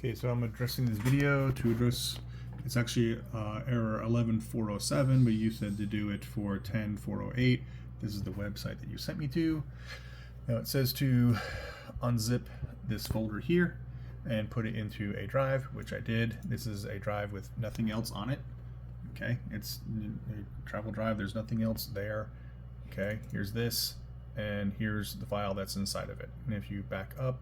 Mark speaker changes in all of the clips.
Speaker 1: Okay, so I'm addressing this video to address, it's actually error 11407, but you said to do it for 10408. This is the website that you sent me to. Now it says to unzip this folder here and put it into a drive, which I did. This is a drive with nothing else on it. Okay, it's a travel drive, there's nothing else there. Okay, here's this, and here's the file that's inside of it. And if you back up,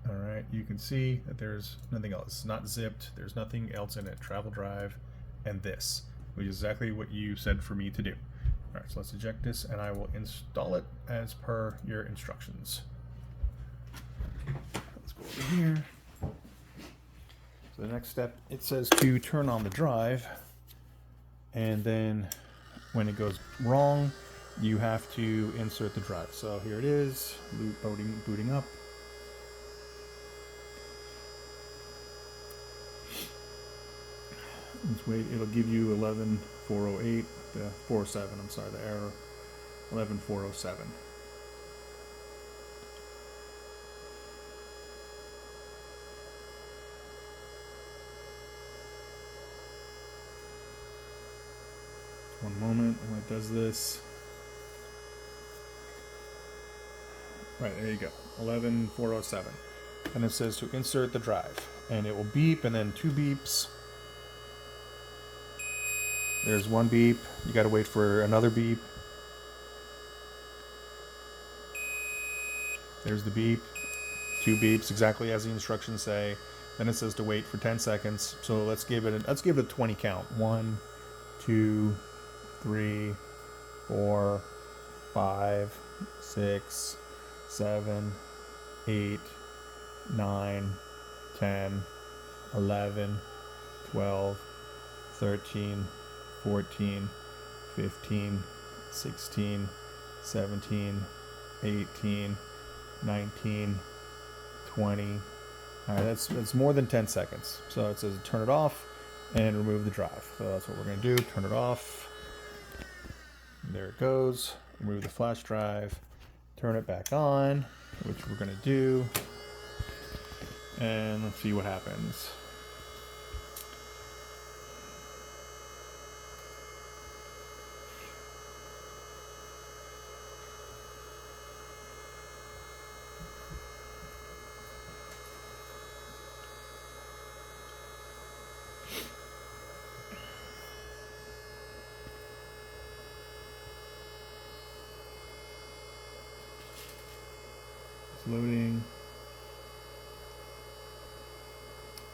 Speaker 1: all right, you can see that there's nothing else. It's not zipped. There's nothing else in it. Travel drive and this, which is exactly what you said for me to do. All right, so let's eject this and I will install it as per your instructions. Let's go over here. So the next step, it says to turn on the drive, and then when it goes wrong, you have to insert the drive. So here it is, booting up. Let's wait, it'll give you 11408, the 47, I'm sorry, the error 11407. One moment while it does this. Right, there you go, 11407. And it says to insert the drive, and it will beep, and then two beeps. There's one beep, you gotta wait for another beep. There's the beep, two beeps, exactly as the instructions say. Then it says to wait for 10 seconds. So let's give it a 20 count. 1, 2, 3, 4, 5, 6, 7, 8, 9, 10, 11, 12, 13, 14, 15, 16, 17, 18, 19, 20. All right, that's more than 10 seconds. So it says turn it off and remove the drive. So that's what we're going to do. Turn it off. There it goes. Remove the flash drive. Turn it back on, which we're going to do. And let's see what happens. Loading.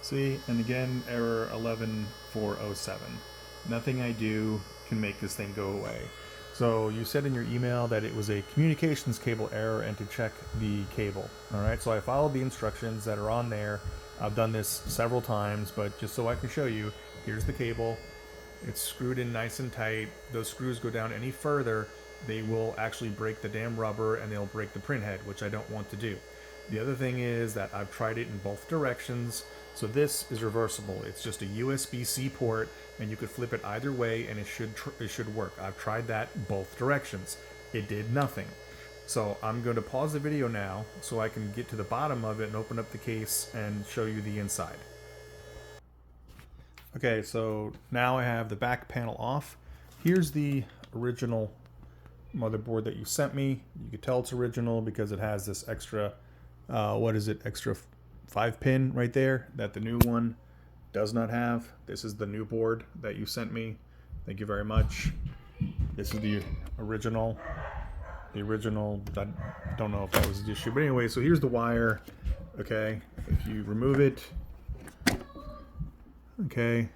Speaker 1: See, and again, error 11407. Nothing I do can make this thing go away. So you said in your email that it was a communications cable error and to check the cable. All right, so I followed the instructions that are on there. I've done this several times, but just so I can show you, here's the cable. It's screwed in nice and tight. Those screws go down any further, they will actually break the damn rubber and they'll break the print head, which I don't want to do. The other thing is that I've tried it in both directions. So this is reversible. It's just a USB-C port and you could flip it either way and it should work. I've tried that both directions. It did nothing. So I'm going to pause the video now so I can get to the bottom of it and open up the case and show you the inside. Okay, so now I have the back panel off. Here's the original motherboard that you sent me. You could tell it's original because it has this extra, extra 5-pin right there that the new one does not have. This is the new board that you sent me. Thank you very much. This is the original. I don't know if that was the issue, but anyway, so here's the wire. Okay, if you remove it, okay,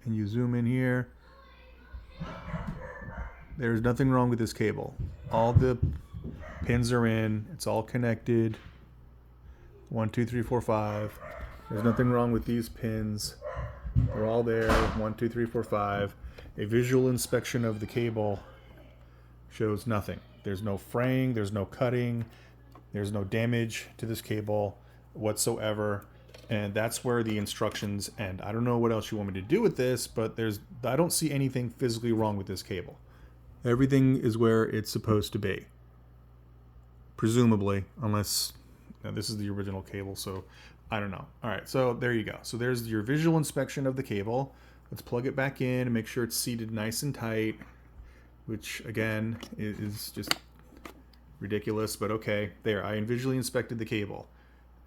Speaker 1: and you zoom in here, there's nothing wrong with this cable. All the pins are in. It's all connected. 1, 2, 3, 4, 5. There's nothing wrong with these pins. They're all there. 1, 2, 3, 4, 5. A visual inspection of the cable shows nothing. There's no fraying. There's no cutting. There's no damage to this cable whatsoever. And that's where the instructions end. I don't know what else you want me to do with this, but I don't see anything physically wrong with this cable. Everything is where it's supposed to be. Presumably, unless Now this is the original cable, so I don't know. All right, so there you go. So there's your visual inspection of the cable. Let's plug it back in and make sure it's seated nice and tight, which again is just ridiculous, but okay. There, I visually inspected the cable.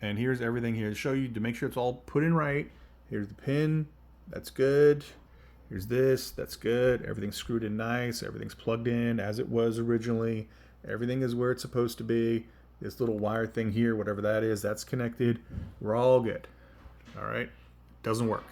Speaker 1: And here's everything here to show you, to make sure it's all put in right. Here's the pin, that's good. Here's this, that's good. Everything's screwed in nice, everything's plugged in as it was originally. Everything is where it's supposed to be. This little wire thing here, whatever that is, that's connected. We're all good. All right, doesn't work.